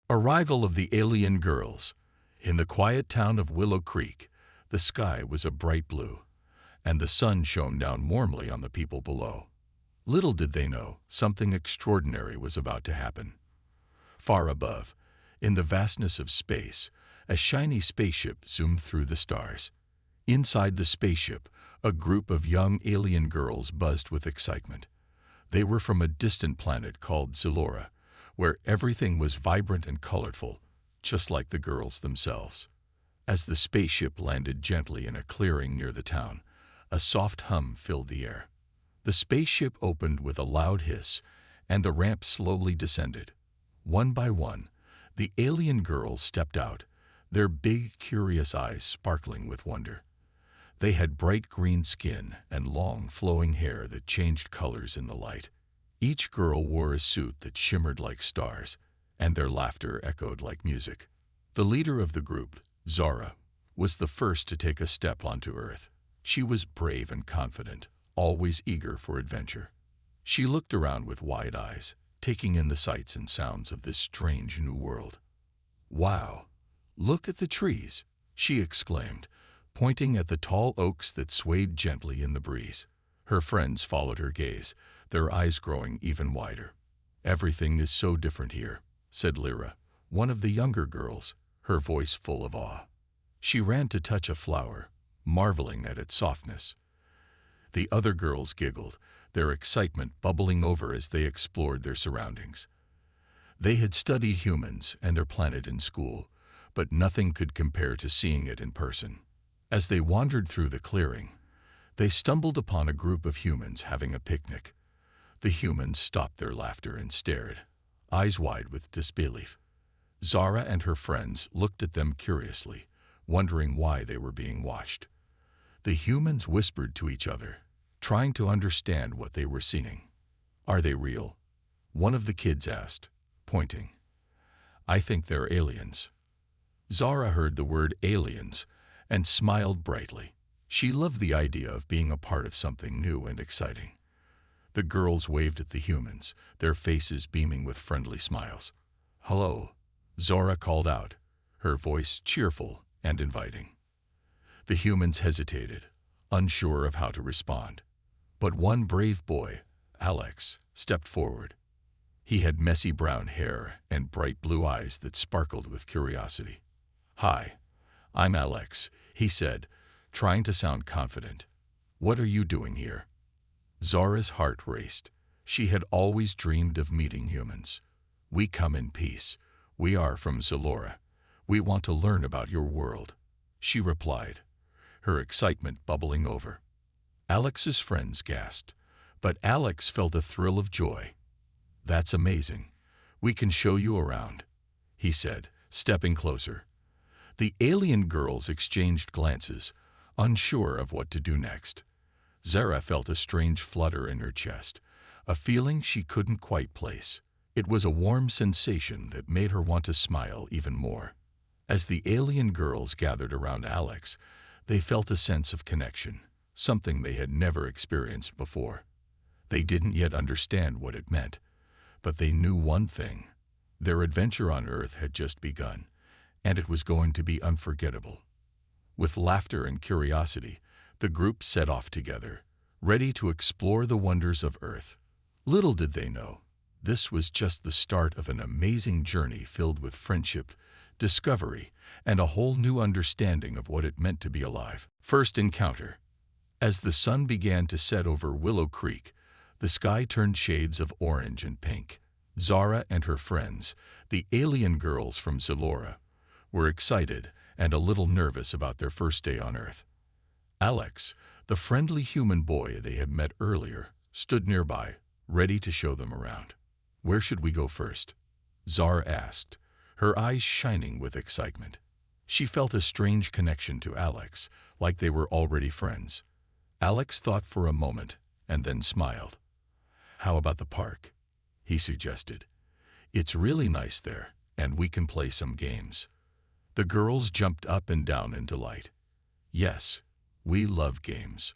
Arrival of the alien girls. In the quiet town of Willow Creek, the sky was a bright blue, and the sun shone down warmly on the people below. Little did they know, something extraordinary was about to happen. Far above, in the vastness of space, a shiny spaceship zoomed through the stars. Inside the spaceship, a group of young alien girls buzzed with excitement. They were from a distant planet called Zalora, where everything was vibrant and colorful, just like the girls themselves. As the spaceship landed gently in a clearing near the town, a soft hum filled the air. The spaceship opened with a loud hiss, and the ramp slowly descended. One by one, the alien girls stepped out, their big, curious eyes sparkling with wonder. They had bright green skin and long, flowing hair that changed colors in the light. Each girl wore a suit that shimmered like stars, and their laughter echoed like music. The leader of the group, Zara, was the first to take a step onto Earth. She was brave and confident, always eager for adventure. She looked around with wide eyes, taking in the sights and sounds of this strange new world. "Wow, look at the trees," she exclaimed, pointing at the tall oaks that swayed gently in the breeze. Her friends followed her gaze, their eyes growing even wider. "Everything is so different here," said Lyra, one of the younger girls, her voice full of awe. She ran to touch a flower, marveling at its softness. The other girls giggled, their excitement bubbling over as they explored their surroundings. They had studied humans and their planet in school, but nothing could compare to seeing it in person. As they wandered through the clearing, they stumbled upon a group of humans having a picnic. The humans stopped their laughter and stared, eyes wide with disbelief. Zara and her friends looked at them curiously, wondering why they were being watched. The humans whispered to each other, trying to understand what they were seeing. "Are they real?" one of the kids asked, pointing. "I think they're aliens." Zara heard the word aliens and smiled brightly. She loved the idea of being a part of something new and exciting. The girls waved at the humans, their faces beaming with friendly smiles. "Hello," Zara called out, her voice cheerful and inviting. The humans hesitated, unsure of how to respond. But one brave boy, Alex, stepped forward. He had messy brown hair and bright blue eyes that sparkled with curiosity. "Hi, I'm Alex," he said, trying to sound confident. "What are you doing here?" Zara's heart raced. She had always dreamed of meeting humans. "We come in peace. We are from Zalora. We want to learn about your world," she replied, her excitement bubbling over. Alex's friends gasped, but Alex felt a thrill of joy. "That's amazing. We can show you around," he said, stepping closer. The alien girls exchanged glances, unsure of what to do next. Zara felt a strange flutter in her chest, a feeling she couldn't quite place. It was a warm sensation that made her want to smile even more. As the alien girls gathered around Alex, they felt a sense of connection, something they had never experienced before. They didn't yet understand what it meant, but they knew one thing. Their adventure on Earth had just begun, and it was going to be unforgettable. With laughter and curiosity, the group set off together, ready to explore the wonders of Earth. Little did they know, this was just the start of an amazing journey filled with friendship, discovery, and a whole new understanding of what it meant to be alive. First encounter. As the sun began to set over Willow Creek, the sky turned shades of orange and pink. Zara and her friends, the alien girls from Zalora, were excited and a little nervous about their first day on Earth. Alex, the friendly human boy they had met earlier, stood nearby, ready to show them around. "Where should we go first?" Zara asked, her eyes shining with excitement. She felt a strange connection to Alex, like they were already friends. Alex thought for a moment and then smiled. "How about the park?" he suggested. "It's really nice there, and we can play some games." The girls jumped up and down in delight. "Yes, we love games."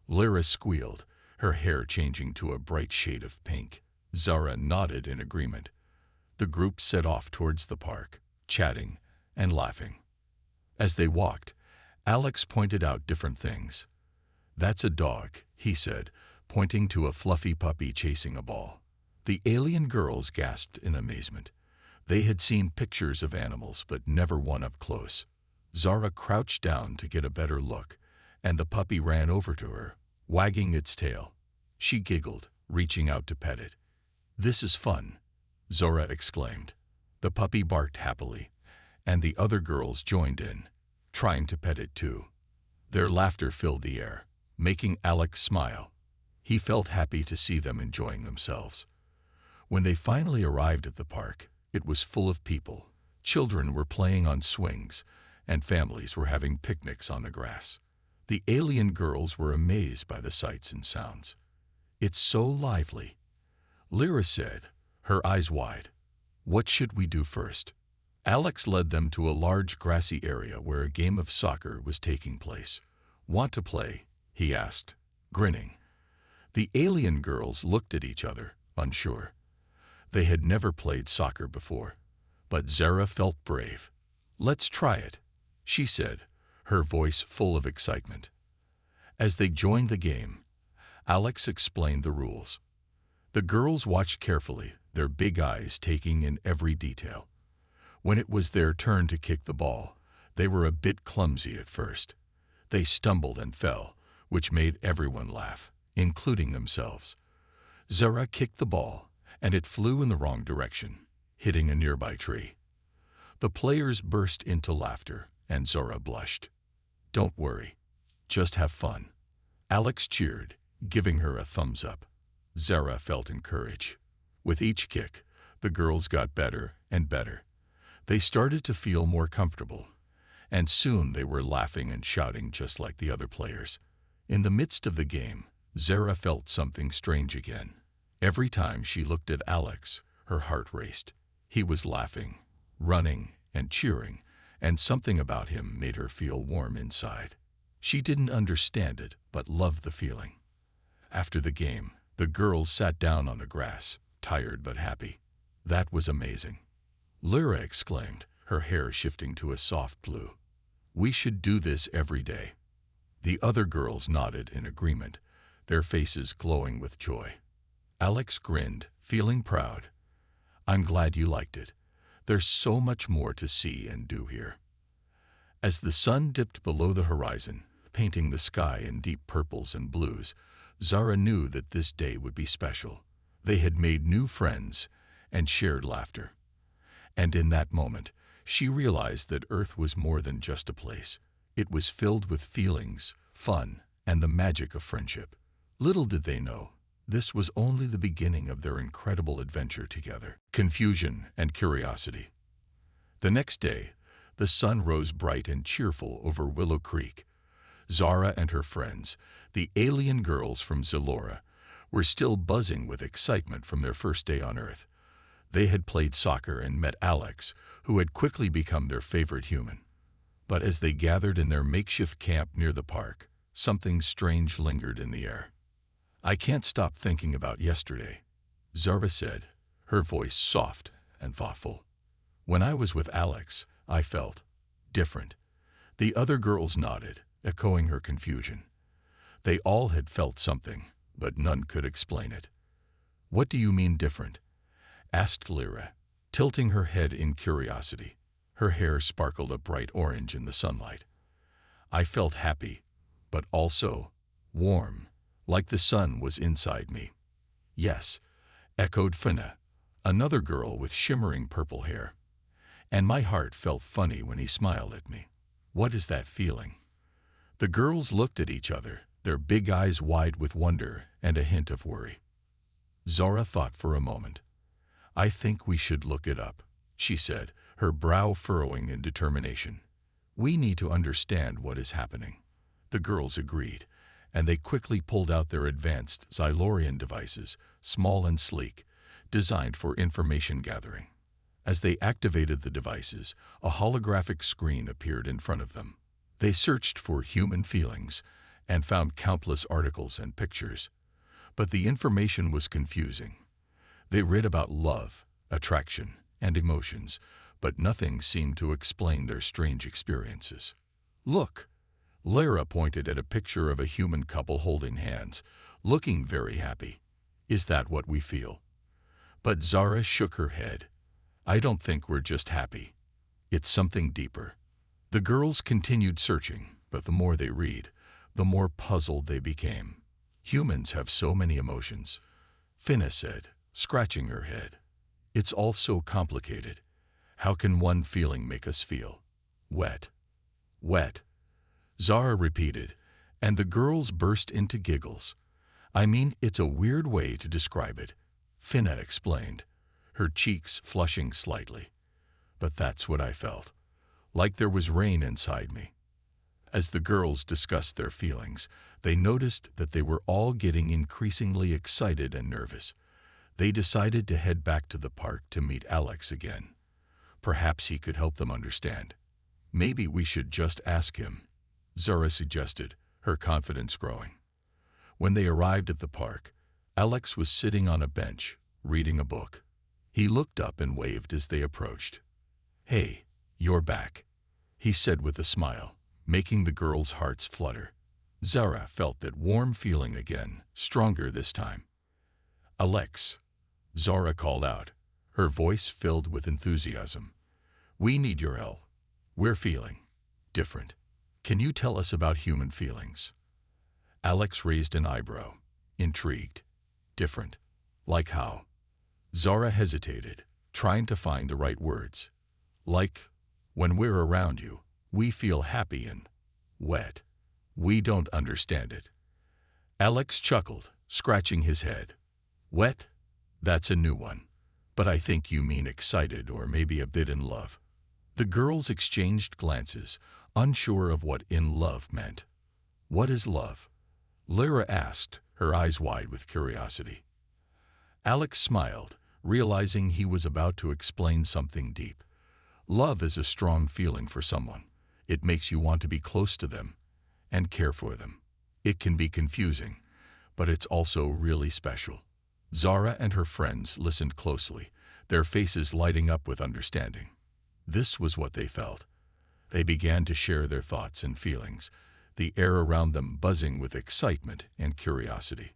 Lyra squealed, her hair changing to a bright shade of pink. Zara nodded in agreement. The group set off towards the park, chatting and laughing. As they walked, Alex pointed out different things. "That's a dog," he said, pointing to a fluffy puppy chasing a ball. The alien girls gasped in amazement. They had seen pictures of animals, but never one up close. Zara crouched down to get a better look, and the puppy ran over to her, wagging its tail. She giggled, reaching out to pet it. "This is fun," Zora exclaimed. The puppy barked happily, and the other girls joined in, trying to pet it too. Their laughter filled the air, making Alex smile. He felt happy to see them enjoying themselves. When they finally arrived at the park, it was full of people. Children were playing on swings, and families were having picnics on the grass. The alien girls were amazed by the sights and sounds. "It's so lively," Lyra said, her eyes wide. "What should we do first?" Alex led them to a large grassy area where a game of soccer was taking place. "Want to play?" he asked, grinning. The alien girls looked at each other, unsure. They had never played soccer before, but Zara felt brave. "Let's try it," she said, her voice full of excitement. As they joined the game, Alex explained the rules. The girls watched carefully, their big eyes taking in every detail. When it was their turn to kick the ball, they were a bit clumsy at first. They stumbled and fell, which made everyone laugh, including themselves. Zara kicked the ball, and it flew in the wrong direction, hitting a nearby tree. The players burst into laughter, and Zora blushed. "Don't worry, just have fun," Alex cheered, giving her a thumbs up. Zara felt encouraged. With each kick, the girls got better and better. They started to feel more comfortable, and soon they were laughing and shouting just like the other players. In the midst of the game, Zara felt something strange again. Every time she looked at Alex, her heart raced. He was laughing, running, and cheering, and something about him made her feel warm inside. She didn't understand it, but loved the feeling. After the game, the girls sat down on the grass, tired but happy. "That was amazing," Lyra exclaimed, her hair shifting to a soft blue. "We should do this every day." The other girls nodded in agreement, their faces glowing with joy. Alex grinned, feeling proud. "I'm glad you liked it. There's so much more to see and do here." As the sun dipped below the horizon, painting the sky in deep purples and blues, Zara knew that this day would be special. They had made new friends and shared laughter. And in that moment, she realized that Earth was more than just a place. It was filled with feelings, fun, and the magic of friendship. Little did they know, this was only the beginning of their incredible adventure together. Confusion and curiosity. The next day, the sun rose bright and cheerful over Willow Creek. Zara and her friends, the alien girls from Zalora, were still buzzing with excitement from their first day on Earth. They had played soccer and met Alex, who had quickly become their favorite human. But as they gathered in their makeshift camp near the park, something strange lingered in the air. "I can't stop thinking about yesterday," Zara said, her voice soft and thoughtful. "When I was with Alex, I felt different." The other girls nodded, echoing her confusion. They all had felt something, but none could explain it. "What do you mean different?" asked Lyra, tilting her head in curiosity. Her hair sparkled a bright orange in the sunlight. "I felt happy, but also warm, like the sun was inside me." "Yes," echoed Finna, another girl with shimmering purple hair. "And my heart felt funny when he smiled at me." "What is that feeling?" The girls looked at each other, their big eyes wide with wonder and a hint of worry. Zara thought for a moment. "I think we should look it up," she said, her brow furrowing in determination. "We need to understand what is happening." The girls agreed, and they quickly pulled out their advanced Xylorian devices, small and sleek, designed for information gathering. As they activated the devices, a holographic screen appeared in front of them. They searched for human feelings and found countless articles and pictures. But the information was confusing. They read about love, attraction, and emotions, but nothing seemed to explain their strange experiences. "Look!" Lara pointed at a picture of a human couple holding hands, looking very happy. "Is that what we feel?" But Zara shook her head. "I don't think we're just happy. It's something deeper." The girls continued searching, but the more they read, the more puzzled they became. "Humans have so many emotions," Finna said, scratching her head. "It's all so complicated. How can one feeling make us feel wet?" "Wet," Zara repeated, and the girls burst into giggles. "I mean, it's a weird way to describe it," Finna explained, her cheeks flushing slightly. "But that's what I felt, like there was rain inside me." As the girls discussed their feelings, they noticed that they were all getting increasingly excited and nervous. They decided to head back to the park to meet Alex again. Perhaps he could help them understand. "Maybe we should just ask him," Zara suggested, her confidence growing. When they arrived at the park, Alex was sitting on a bench, reading a book. He looked up and waved as they approached. "Hey, you're back," he said with a smile, making the girls' hearts flutter. Zara felt that warm feeling again, stronger this time. "Alex," Zara called out, her voice filled with enthusiasm. "We need your help. We're feeling different. Can you tell us about human feelings?" Alex raised an eyebrow, intrigued. "Different? Like how?" Zara hesitated, trying to find the right words. "Like, when we're around you, we feel happy and wet. We don't understand it." Alex chuckled, scratching his head. "Wet? That's a new one. But I think you mean excited or maybe a bit in love." The girls exchanged glances, unsure of what "in love" meant. "What is love?" Lara asked, her eyes wide with curiosity. Alex smiled, realizing he was about to explain something deep. "Love is a strong feeling for someone. It makes you want to be close to them and care for them. It can be confusing, but it's also really special." Zara and her friends listened closely, their faces lighting up with understanding. This was what they felt. They began to share their thoughts and feelings, the air around them buzzing with excitement and curiosity.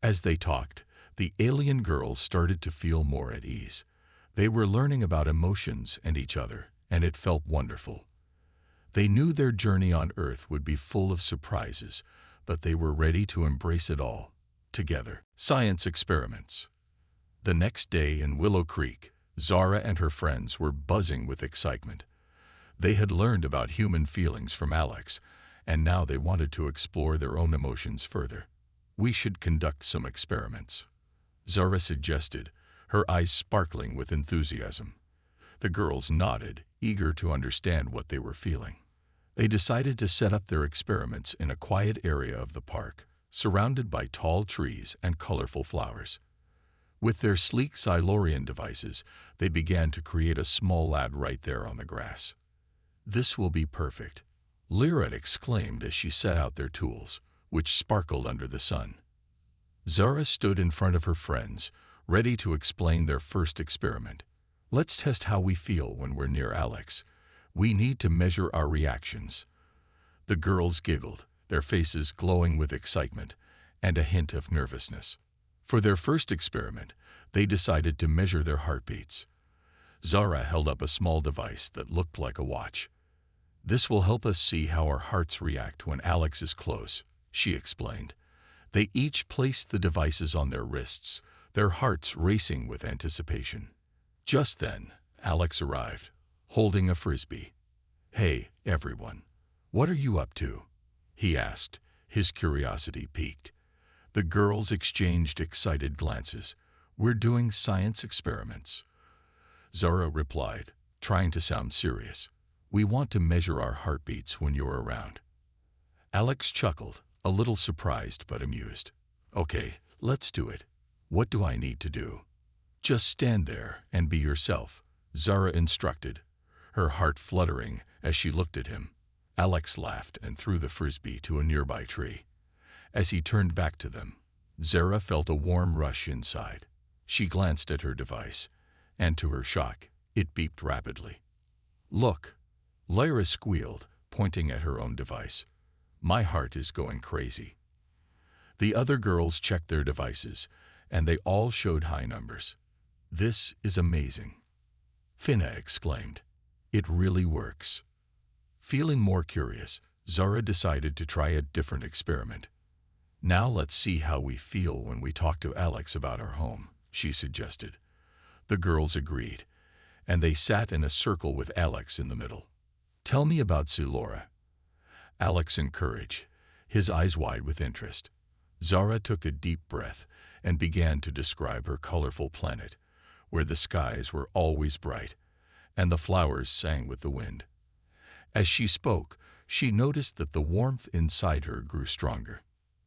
As they talked, the alien girls started to feel more at ease. They were learning about emotions and each other, and it felt wonderful. They knew their journey on Earth would be full of surprises, but they were ready to embrace it all, together. Science experiments. The next day in Willow Creek, Zara and her friends were buzzing with excitement. They had learned about human feelings from Alex, and now they wanted to explore their own emotions further. "We should conduct some experiments," Zara suggested, her eyes sparkling with enthusiasm. The girls nodded, eager to understand what they were feeling. They decided to set up their experiments in a quiet area of the park, surrounded by tall trees and colorful flowers. With their sleek Silurian devices, they began to create a small lab right there on the grass. "This will be perfect," Lyra exclaimed as she set out their tools, which sparkled under the sun. Zara stood in front of her friends, ready to explain their first experiment. "Let's test how we feel when we're near Alex. We need to measure our reactions." The girls giggled, their faces glowing with excitement and a hint of nervousness. For their first experiment, they decided to measure their heartbeats. Zara held up a small device that looked like a watch. "This will help us see how our hearts react when Alex is close," she explained. They each placed the devices on their wrists, their hearts racing with anticipation. Just then, Alex arrived, holding a frisbee. "Hey, everyone, what are you up to?" he asked, his curiosity piqued. The girls exchanged excited glances. "We're doing science experiments," Zara replied, trying to sound serious. "We want to measure our heartbeats when you're around." Alex chuckled, a little surprised but amused. "Okay, let's do it. What do I need to do?" "Just stand there and be yourself," Zara instructed, her heart fluttering as she looked at him. Alex laughed and threw the frisbee to a nearby tree. As he turned back to them, Zara felt a warm rush inside. She glanced at her device, and to her shock, it beeped rapidly. "Look," Lyra squealed, pointing at her own device. "My heart is going crazy." The other girls checked their devices, and they all showed high numbers. "This is amazing," Finna exclaimed. "It really works." Feeling more curious, Zara decided to try a different experiment. "Now let's see how we feel when we talk to Alex about our home," she suggested. The girls agreed, and they sat in a circle with Alex in the middle. "Tell me about Zulora," Alex encouraged, his eyes wide with interest. Zara took a deep breath and began to describe her colorful planet, where the skies were always bright and the flowers sang with the wind. As she spoke, she noticed that the warmth inside her grew stronger.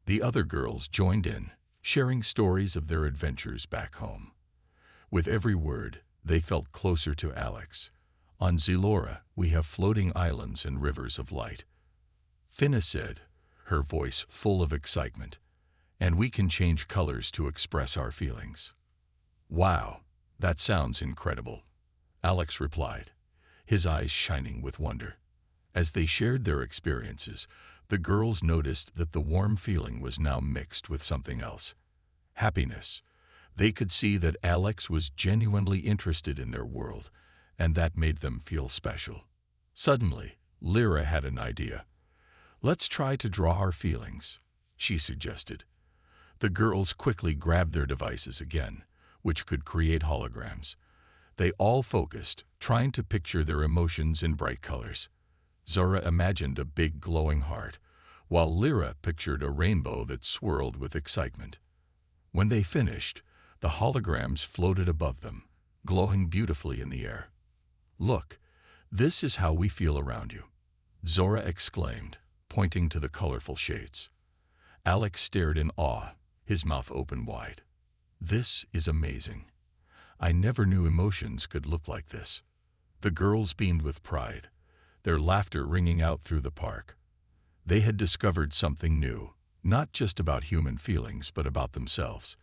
The other girls joined in, sharing stories of their adventures back home. With every word, they felt closer to Alex. "On Zulora, we have floating islands and rivers of light," Finna said, her voice full of excitement. "And we can change colors to express our feelings." "Wow, that sounds incredible," Alex replied, his eyes shining with wonder. As they shared their experiences, the girls noticed that the warm feeling was now mixed with something else. Happiness. They could see that Alex was genuinely interested in their world, and that made them feel special. Suddenly, Lyra had an idea. "Let's try to draw our feelings," she suggested. The girls quickly grabbed their devices again, which could create holograms. They all focused, trying to picture their emotions in bright colors. Zara imagined a big glowing heart, while Lyra pictured a rainbow that swirled with excitement. When they finished, the holograms floated above them, glowing beautifully in the air. "Look, this is how we feel around you," Zora exclaimed, pointing to the colorful shades. Alex stared in awe, his mouth open wide. "This is amazing. I never knew emotions could look like this." The girls beamed with pride, their laughter ringing out through the park. They had discovered something new, not just about human feelings, but about themselves.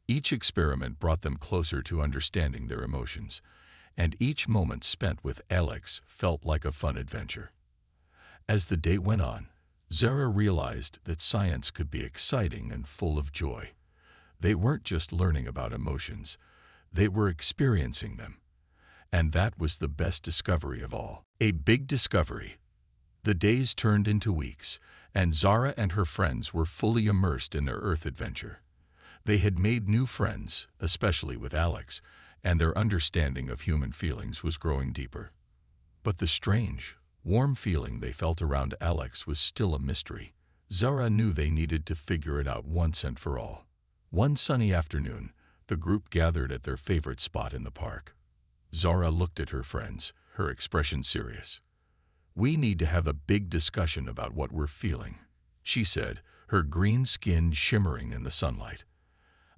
Each experiment brought them closer to understanding their emotions, and each moment spent with Alex felt like a fun adventure. As the day went on, Zara realized that science could be exciting and full of joy. They weren't just learning about emotions, they were experiencing them. And that was the best discovery of all. A big discovery. The days turned into weeks, and Zara and her friends were fully immersed in their Earth adventure. They had made new friends, especially with Alex, and their understanding of human feelings was growing deeper. But the strange, warm feeling they felt around Alex was still a mystery. Zara knew they needed to figure it out once and for all. One sunny afternoon, the group gathered at their favorite spot in the park. Zara looked at her friends, her expression serious. "We need to have a big discussion about what we're feeling," she said, her green skin shimmering in the sunlight.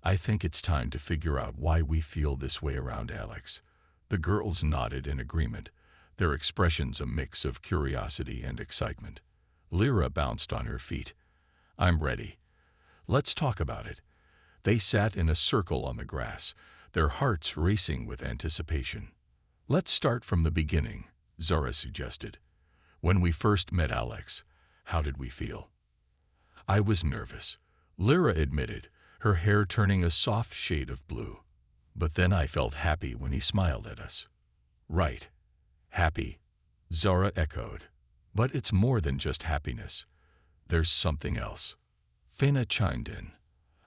"I think it's time to figure out why we feel this way around Alex." The girls nodded in agreement, their expressions a mix of curiosity and excitement. Lyra bounced on her feet. "I'm ready. Let's talk about it." They sat in a circle on the grass, their hearts racing with anticipation. "Let's start from the beginning," Zara suggested. "When we first met Alex, how did we feel?" "I was nervous," Lyra admitted, her hair turning a soft shade of blue. "But then I felt happy when he smiled at us." "Right. Happy," Zara echoed. "But it's more than just happiness. There's something else." Finna chimed in.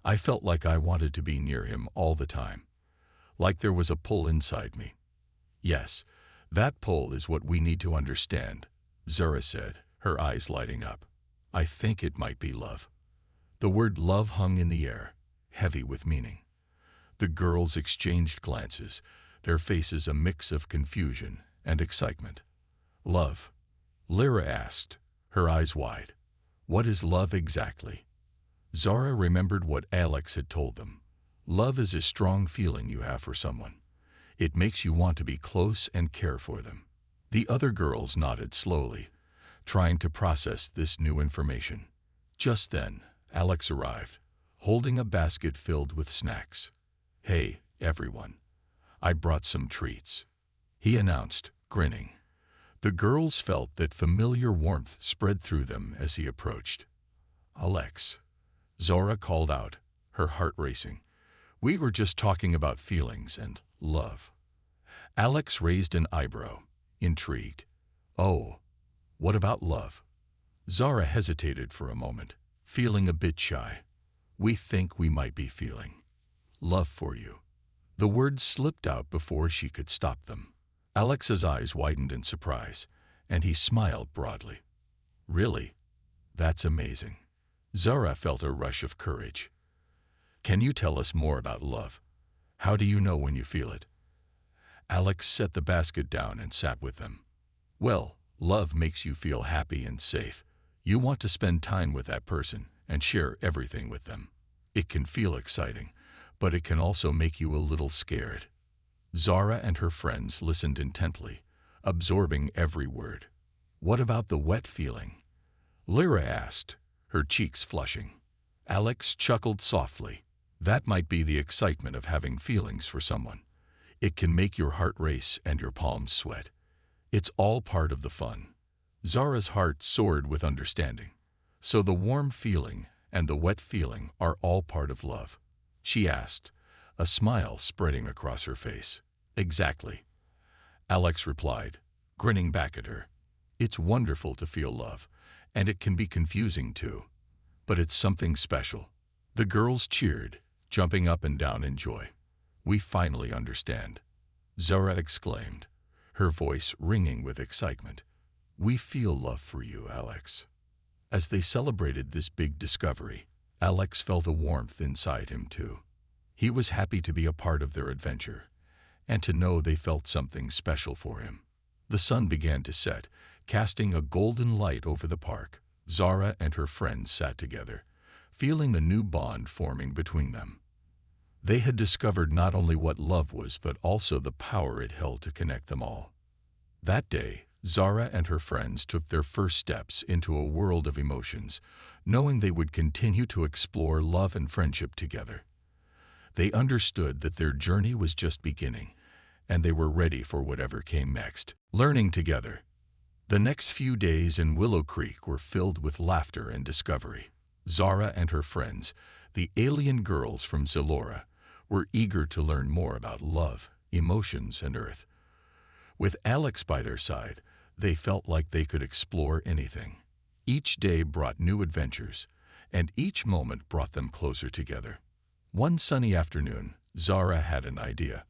"I felt like I wanted to be near him all the time. Like there was a pull inside me." "Yes, that pull is what we need to understand," Zara said, her eyes lighting up. "I think it might be love." The word love hung in the air, heavy with meaning. The girls exchanged glances, their faces a mix of confusion and excitement. "Love?" Lyra asked, her eyes wide. "What is love exactly?" Zara remembered what Alex had told them. "Love is a strong feeling you have for someone. It makes you want to be close and care for them." The other girls nodded slowly, trying to process this new information. Just then, Alex arrived, holding a basket filled with snacks. "Hey, everyone. "I brought some treats," he announced, grinning. The girls felt that familiar warmth spread through them as he approached. "Alex," Zora called out, her heart racing. "We were just talking about feelings and love." Alex raised an eyebrow, intrigued. "Oh, what about love?" Zara hesitated for a moment, feeling a bit shy. "We think we might be feeling love for you." The words slipped out before she could stop them. Alex's eyes widened in surprise, and he smiled broadly. "Really? That's amazing." Zara felt a rush of courage. "Can you tell us more about love? How do you know when you feel it?" Alex set the basket down and sat with them. "Well, love makes you feel happy and safe. You want to spend time with that person and share everything with them. It can feel exciting, but it can also make you a little scared." Zara and her friends listened intently, absorbing every word. "What about the wet feeling?" Lyra asked, her cheeks flushing. Alex chuckled softly. "That might be the excitement of having feelings for someone. It can make your heart race and your palms sweat. It's all part of the fun." Zara's heart soared with understanding. "So the warm feeling and the wet feeling are all part of love?" she asked, a smile spreading across her face. "Exactly," Alex replied, grinning back at her. "It's wonderful to feel love, and it can be confusing too. But it's something special." The girls cheered, jumping up and down in joy. "We finally understand," Zara exclaimed, her voice ringing with excitement. "We feel love for you, Alex." As they celebrated this big discovery, Alex felt a warmth inside him too. He was happy to be a part of their adventure, and to know they felt something special for him. The sun began to set, casting a golden light over the park. Zara and her friends sat together, feeling the new bond forming between them. They had discovered not only what love was, but also the power it held to connect them all. That day, Zara and her friends took their first steps into a world of emotions, knowing they would continue to explore love and friendship together. They understood that their journey was just beginning, and they were ready for whatever came next. Learning together. The next few days in Willow Creek were filled with laughter and discovery. Zara and her friends, the alien girls from Zalora, were eager to learn more about love, emotions, and Earth. With Alex by their side, they felt like they could explore anything. Each day brought new adventures, and each moment brought them closer together. One sunny afternoon, Zara had an idea.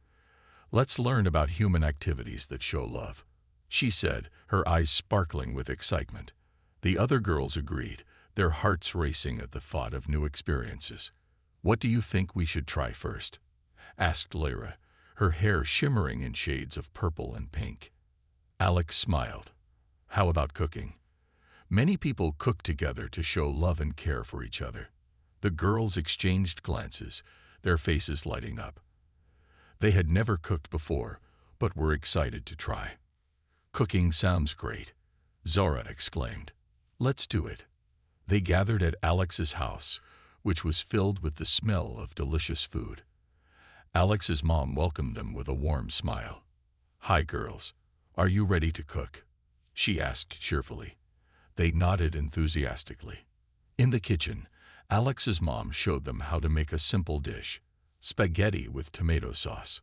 "Let's learn about human activities that show love," she said, her eyes sparkling with excitement. The other girls agreed, their hearts racing at the thought of new experiences. "What do you think we should try first?" asked Lyra, her hair shimmering in shades of purple and pink. Alex smiled. "How about cooking? Many people cook together to show love and care for each other." The girls exchanged glances, their faces lighting up. They had never cooked before, but were excited to try. "Cooking sounds great," Zora exclaimed. "Let's do it." They gathered at Alex's house, which was filled with the smell of delicious food. Alex's mom welcomed them with a warm smile. "Hi, girls. Are you ready to cook?" she asked cheerfully. They nodded enthusiastically. In the kitchen, Alex's mom showed them how to make a simple dish, spaghetti with tomato sauce.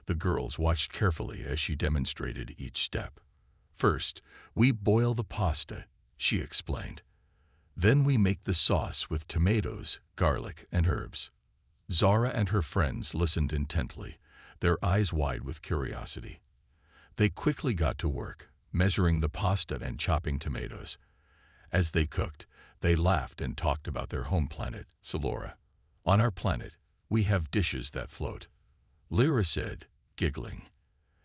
The girls watched carefully as she demonstrated each step. "First, we boil the pasta," she explained. "Then we make the sauce with tomatoes, garlic, and herbs." Zara and her friends listened intently, their eyes wide with curiosity. They quickly got to work, measuring the pasta and chopping tomatoes. As they cooked, they laughed and talked about their home planet, Zalora. "On our planet, we have dishes that float," Lyra said, giggling.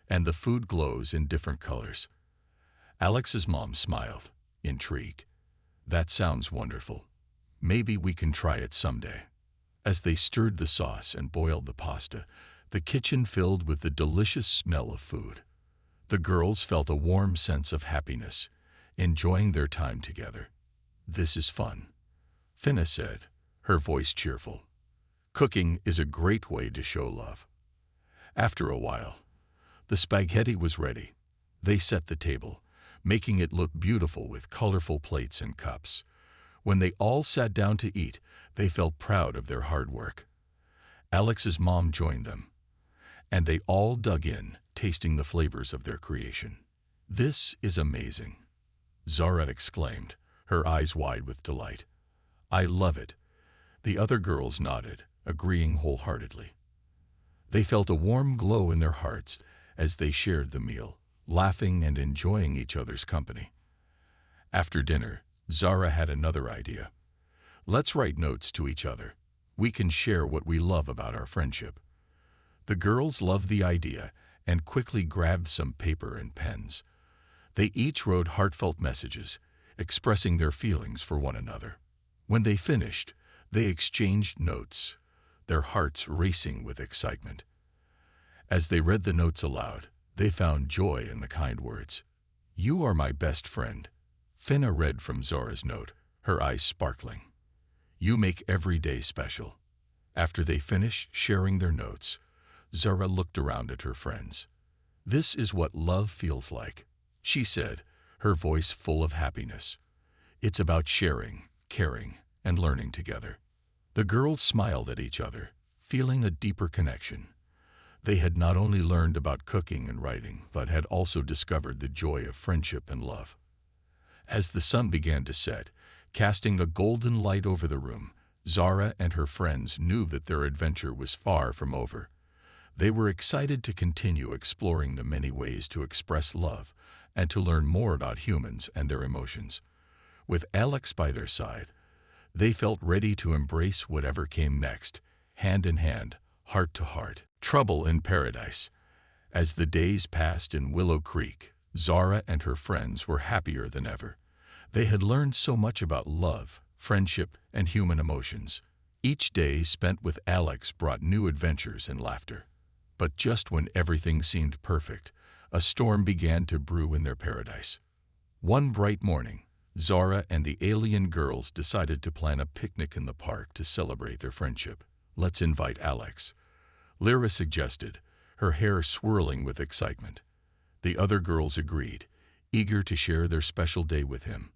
"And the food glows in different colors." Alex's mom smiled, intrigued. "That sounds wonderful. Maybe we can try it someday." As they stirred the sauce and boiled the pasta, the kitchen filled with the delicious smell of food. The girls felt a warm sense of happiness, enjoying their time together. "This is fun," Finna said, her voice cheerful. "Cooking is a great way to show love." After a while, the spaghetti was ready. They set the table, making it look beautiful with colorful plates and cups. When they all sat down to eat, they felt proud of their hard work. Alex's mom joined them, and they all dug in, tasting the flavors of their creation. "This is amazing," Zara exclaimed, her eyes wide with delight. "I love it." The other girls nodded, agreeing wholeheartedly. They felt a warm glow in their hearts as they shared the meal, laughing and enjoying each other's company. After dinner, Zara had another idea. "Let's write notes to each other. We can share what we love about our friendship." The girls loved the idea and quickly grabbed some paper and pens. They each wrote heartfelt messages, expressing their feelings for one another. When they finished, they exchanged notes, their hearts racing with excitement. As they read the notes aloud, they found joy in the kind words. "You are my best friend," Finna read from Zara's note, her eyes sparkling. "You make every day special." After they finished sharing their notes, Zara looked around at her friends. "This is what love feels like," she said, her voice full of happiness. "It's about sharing, caring, and learning together." The girls smiled at each other, feeling a deeper connection. They had not only learned about cooking and writing, but had also discovered the joy of friendship and love. As the sun began to set, casting a golden light over the room, Zara and her friends knew that their adventure was far from over. They were excited to continue exploring the many ways to express love and to learn more about humans and their emotions. With Alex by their side, they felt ready to embrace whatever came next, hand in hand, heart to heart. Trouble in paradise. As the days passed in Willow Creek, Zara and her friends were happier than ever. They had learned so much about love, friendship, and human emotions. Each day spent with Alex brought new adventures and laughter. But just when everything seemed perfect, a storm began to brew in their paradise. One bright morning, Zara and the alien girls decided to plan a picnic in the park to celebrate their friendship. "Let's invite Alex," Lyra suggested, her hair swirling with excitement. The other girls agreed, eager to share their special day with him.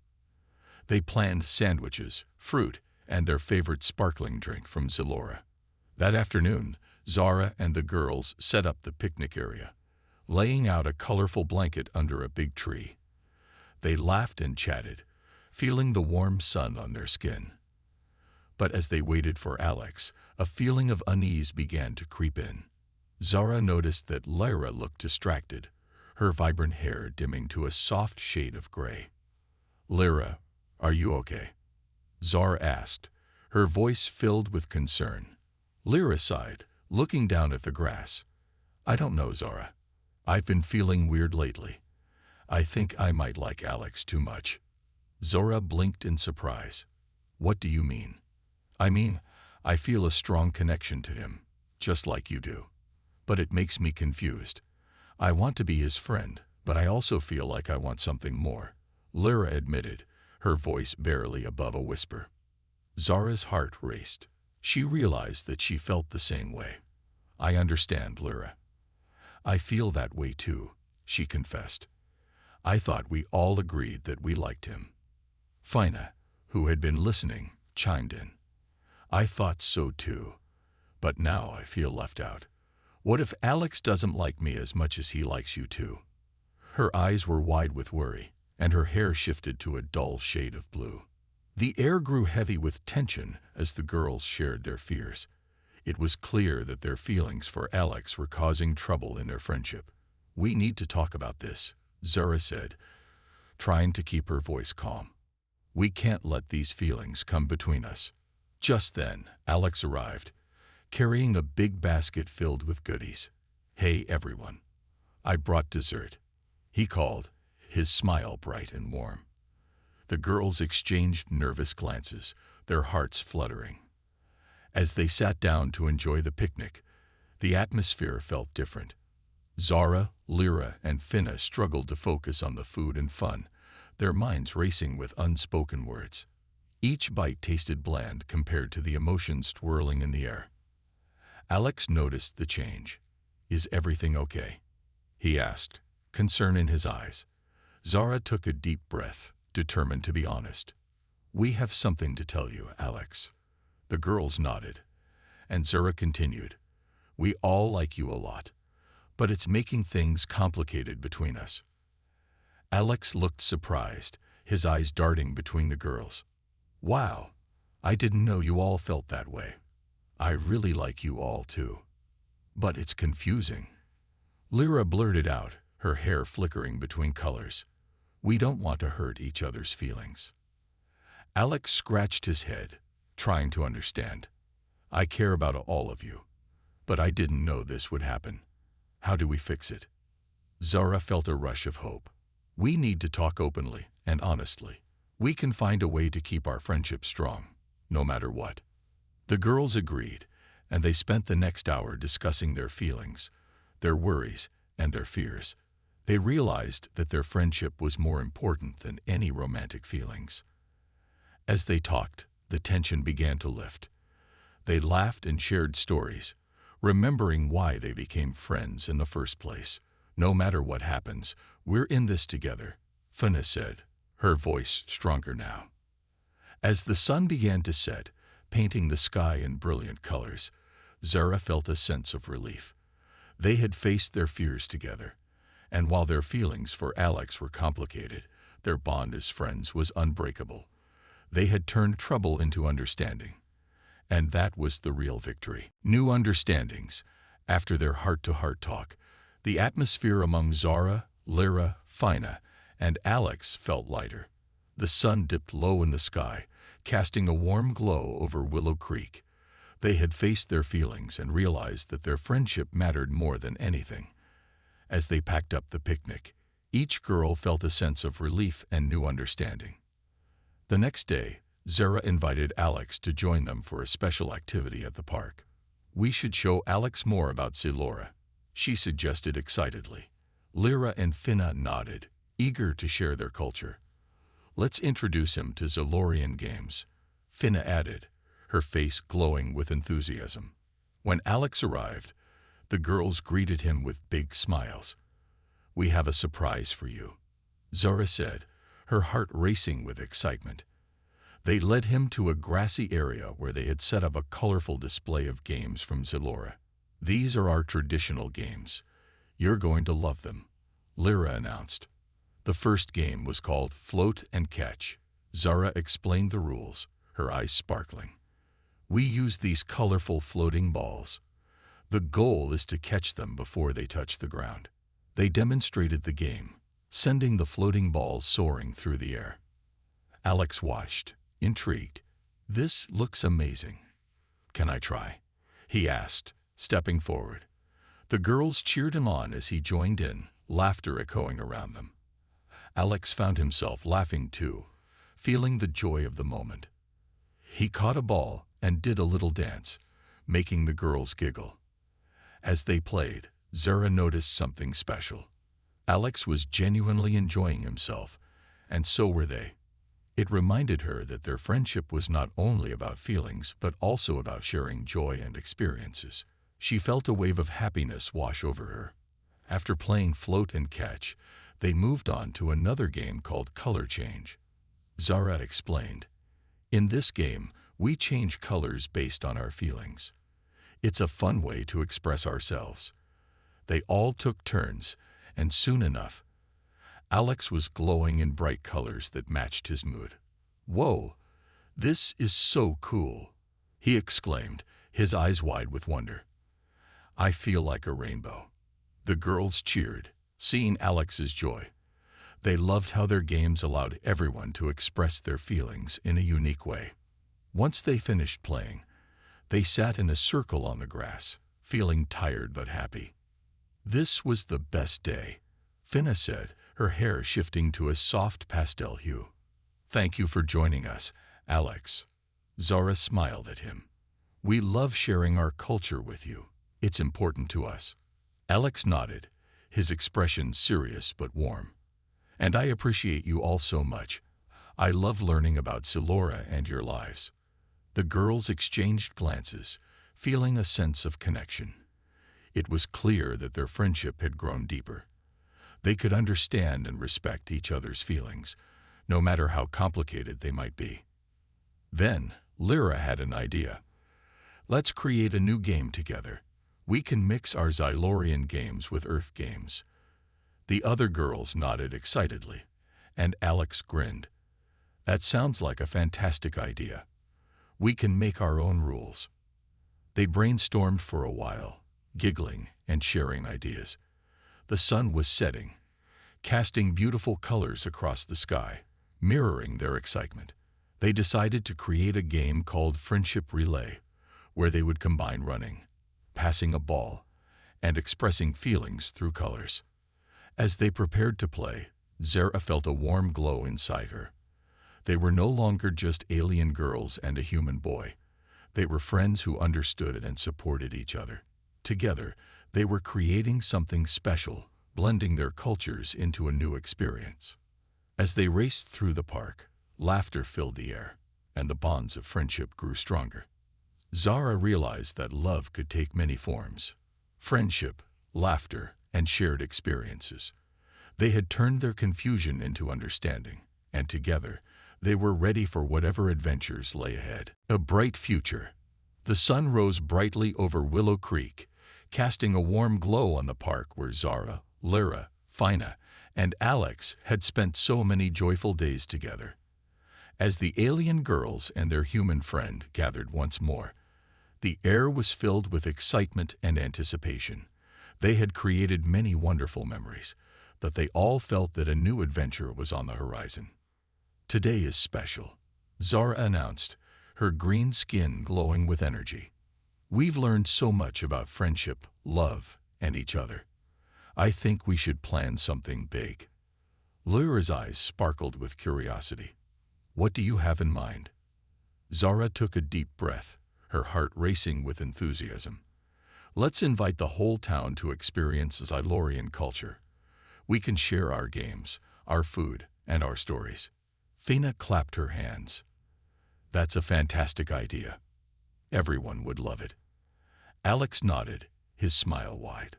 They planned sandwiches, fruit, and their favorite sparkling drink from Zalora. That afternoon, Zara and the girls set up the picnic area, laying out a colorful blanket under a big tree. They laughed and chatted, feeling the warm sun on their skin. But as they waited for Alex, a feeling of unease began to creep in. Zara noticed that Lyra looked distracted, her vibrant hair dimming to a soft shade of gray. "Lyra, are you okay?" Zara asked, her voice filled with concern. Lyra sighed, looking down at the grass. "I don't know, Zara. I've been feeling weird lately. I think I might like Alex too much." Zora blinked in surprise. "What do you mean?" "I mean, I feel a strong connection to him, just like you do. But it makes me confused. I want to be his friend, but I also feel like I want something more," Lyra admitted, her voice barely above a whisper. Zara's heart raced. She realized that she felt the same way. "I understand, Lyra. I feel that way too," she confessed. "I thought we all agreed that we liked him." Fina, who had been listening, chimed in. "I thought so too, but now I feel left out. What if Alex doesn't like me as much as he likes you too?" Her eyes were wide with worry, and her hair shifted to a dull shade of blue. The air grew heavy with tension as the girls shared their fears. It was clear that their feelings for Alex were causing trouble in their friendship. "We need to talk about this," Zara said, trying to keep her voice calm. "We can't let these feelings come between us." Just then, Alex arrived, carrying a big basket filled with goodies. "Hey, everyone. I brought dessert," he called, his smile bright and warm. The girls exchanged nervous glances, their hearts fluttering. As they sat down to enjoy the picnic, the atmosphere felt different. Zara, Lyra, and Finna struggled to focus on the food and fun, their minds racing with unspoken words. Each bite tasted bland compared to the emotions swirling in the air. Alex noticed the change. "Is everything okay?" he asked, concern in his eyes. Zara took a deep breath, determined to be honest. "We have something to tell you, Alex." The girls nodded, and Zara continued, "We all like you a lot, but it's making things complicated between us." Alex looked surprised, his eyes darting between the girls. "Wow, I didn't know you all felt that way. I really like you all too. But it's confusing." Lyra blurted out, her hair flickering between colors. "We don't want to hurt each other's feelings." Alex scratched his head, trying to understand. "I care about all of you, but I didn't know this would happen. How do we fix it?" Zara felt a rush of hope. "We need to talk openly and honestly. We can find a way to keep our friendship strong, no matter what." The girls agreed, and they spent the next hour discussing their feelings, their worries, and their fears. They realized that their friendship was more important than any romantic feelings. As they talked, the tension began to lift. They laughed and shared stories, remembering why they became friends in the first place. "No matter what happens, we're in this together," Finna said, her voice stronger now. As the sun began to set, painting the sky in brilliant colors, Zara felt a sense of relief. They had faced their fears together, and while their feelings for Alex were complicated, their bond as friends was unbreakable. They had turned trouble into understanding, and that was the real victory. New understandings. After their heart-to-heart talk, the atmosphere among Zara, Lyra, Fina, and Alex felt lighter. The sun dipped low in the sky, casting a warm glow over Willow Creek. They had faced their feelings and realized that their friendship mattered more than anything. As they packed up the picnic, each girl felt a sense of relief and new understanding. The next day, Zara invited Alex to join them for a special activity at the park. "We should show Alex more about Zilora," she suggested excitedly. Lyra and Finna nodded, eager to share their culture. "Let's introduce him to Zilorian games," Finna added, her face glowing with enthusiasm. When Alex arrived, the girls greeted him with big smiles. "We have a surprise for you," Zara said, her heart racing with excitement. They led him to a grassy area where they had set up a colorful display of games from Zilora. "These are our traditional games. You're going to love them," Lyra announced. The first game was called Float and Catch. Zara explained the rules, her eyes sparkling. "We use these colorful floating balls. The goal is to catch them before they touch the ground." They demonstrated the game, sending the floating balls soaring through the air. Alex watched, intrigued. "This looks amazing. Can I try?" he asked, stepping forward. The girls cheered him on as he joined in, laughter echoing around them. Alex found himself laughing too, feeling the joy of the moment. He caught a ball and did a little dance, making the girls giggle. As they played, Zara noticed something special. Alex was genuinely enjoying himself, and so were they. It reminded her that their friendship was not only about feelings but also about sharing joy and experiences. She felt a wave of happiness wash over her. After playing Float and Catch, they moved on to another game called Color Change. Zara explained, "In this game, we change colors based on our feelings. It's a fun way to express ourselves." They all took turns, and soon enough, Alex was glowing in bright colors that matched his mood. "Whoa, this is so cool," he exclaimed, his eyes wide with wonder. "I feel like a rainbow." The girls cheered, seeing Alex's joy. They loved how their games allowed everyone to express their feelings in a unique way. Once they finished playing, they sat in a circle on the grass, feeling tired but happy. "This was the best day," Finna said, her hair shifting to a soft pastel hue. "Thank you for joining us, Alex." Zara smiled at him. "We love sharing our culture with you. It's important to us." Alex nodded, his expression serious but warm. "And I appreciate you all so much. I love learning about Zilora and your lives." The girls exchanged glances, feeling a sense of connection. It was clear that their friendship had grown deeper. They could understand and respect each other's feelings, no matter how complicated they might be. Then, Lyra had an idea. Let's create a new game together. We can mix our Xylorian games with Earth games. The other girls nodded excitedly, and Alex grinned. That sounds like a fantastic idea. We can make our own rules. They brainstormed for a while, giggling and sharing ideas. The sun was setting, casting beautiful colors across the sky, mirroring their excitement. They decided to create a game called Friendship Relay, where they would combine running, passing a ball, and expressing feelings through colors. As they prepared to play, Zara felt a warm glow inside her. They were no longer just alien girls and a human boy. They were friends who understood and supported each other. Together, they were creating something special, blending their cultures into a new experience. As they raced through the park, laughter filled the air, and the bonds of friendship grew stronger. Zara realized that love could take many forms: friendship, laughter, and shared experiences. They had turned their confusion into understanding, and together, they were ready for whatever adventures lay ahead. A bright future. The sun rose brightly over Willow Creek, casting a warm glow on the park where Zara, Lyra, Fina, and Alex had spent so many joyful days together. As the alien girls and their human friend gathered once more, the air was filled with excitement and anticipation. They had created many wonderful memories, but they all felt that a new adventure was on the horizon. Today is special, Zara announced, her green skin glowing with energy. We've learned so much about friendship, love, and each other. I think we should plan something big. Lyra's eyes sparkled with curiosity. What do you have in mind? Zara took a deep breath, her heart racing with enthusiasm. Let's invite the whole town to experience Xylorian culture. We can share our games, our food, and our stories. Fina clapped her hands. That's a fantastic idea. Everyone would love it. Alex nodded, his smile wide.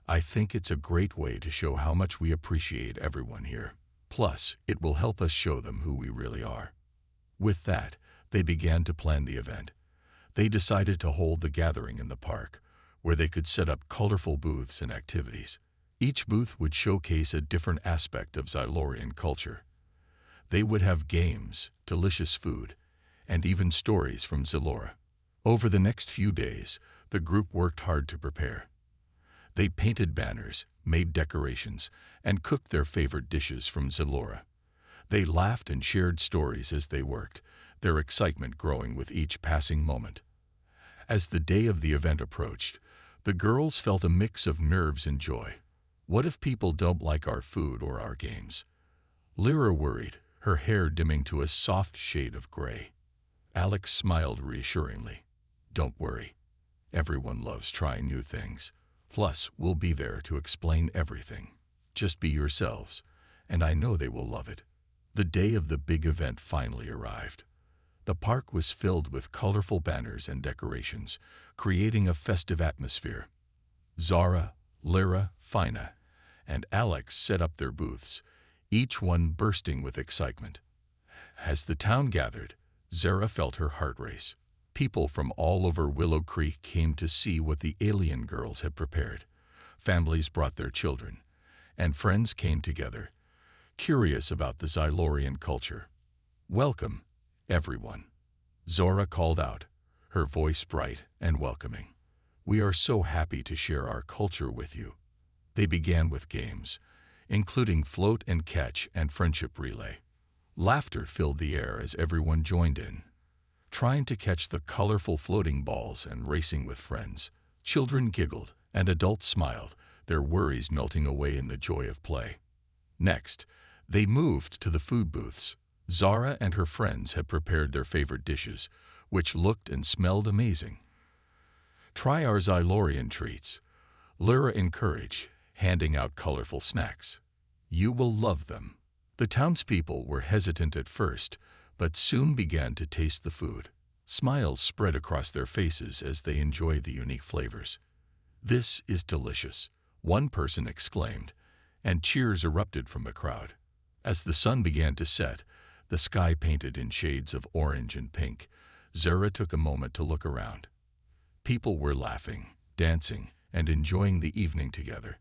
I think it's a great way to show how much we appreciate everyone here. Plus, it will help us show them who we really are. With that, they began to plan the event. They decided to hold the gathering in the park, where they could set up colorful booths and activities. Each booth would showcase a different aspect of Xylorian culture. They would have games, delicious food, and even stories from Xylora. Over the next few days, the group worked hard to prepare. They painted banners, made decorations, and cooked their favorite dishes from Xylora. They laughed and shared stories as they worked, their excitement growing with each passing moment. As the day of the event approached, the girls felt a mix of nerves and joy. What if people don't like our food or our games? Lyra worried, her hair dimming to a soft shade of gray. Alex smiled reassuringly. Don't worry. Everyone loves trying new things. Plus, we'll be there to explain everything. Just be yourselves, and I know they will love it. The day of the big event finally arrived. The park was filled with colorful banners and decorations, creating a festive atmosphere. Zara, Lyra, Fina, and Alex set up their booths, each one bursting with excitement. As the town gathered, Zara felt her heart race. People from all over Willow Creek came to see what the alien girls had prepared. Families brought their children, and friends came together, curious about the Xylorian culture. Welcome, everyone. Zora called out, her voice bright and welcoming. We are so happy to share our culture with you. They began with games, including float and catch and friendship relay. Laughter filled the air as everyone joined in, trying to catch the colorful floating balls and racing with friends. Children giggled and adults smiled, their worries melting away in the joy of play. Next, they moved to the food booths. Zara and her friends had prepared their favorite dishes, which looked and smelled amazing. Try our Xylorian treats, Lyra encouraged, handing out colorful snacks. You will love them. The townspeople were hesitant at first, but soon began to taste the food. Smiles spread across their faces as they enjoyed the unique flavors. "This is delicious," one person exclaimed, and cheers erupted from the crowd. As the sun began to set, the sky painted in shades of orange and pink, Zara took a moment to look around. People were laughing, dancing, and enjoying the evening together.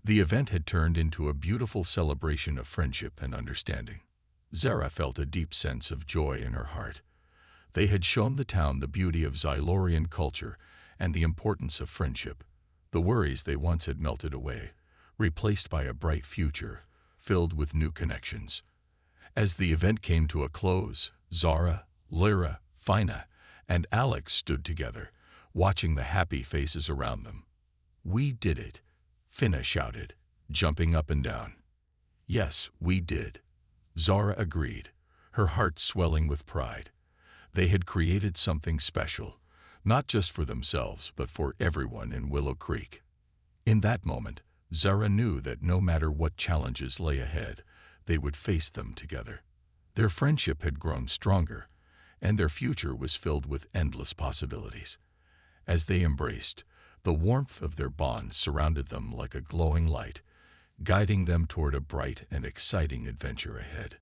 The event had turned into a beautiful celebration of friendship and understanding. Zara felt a deep sense of joy in her heart. They had shown the town the beauty of Xylorian culture and the importance of friendship. The worries they once had melted away, replaced by a bright future filled with new connections. As the event came to a close, Zara, Lyra, Fina, and Alex stood together, watching the happy faces around them. "We did it," Fina shouted, jumping up and down. "Yes, we did," Zara agreed, her heart swelling with pride. They had created something special, not just for themselves, but for everyone in Willow Creek. In that moment, Zara knew that no matter what challenges lay ahead, they would face them together. Their friendship had grown stronger, and their future was filled with endless possibilities. As they embraced, the warmth of their bond surrounded them like a glowing light, guiding them toward a bright and exciting adventure ahead.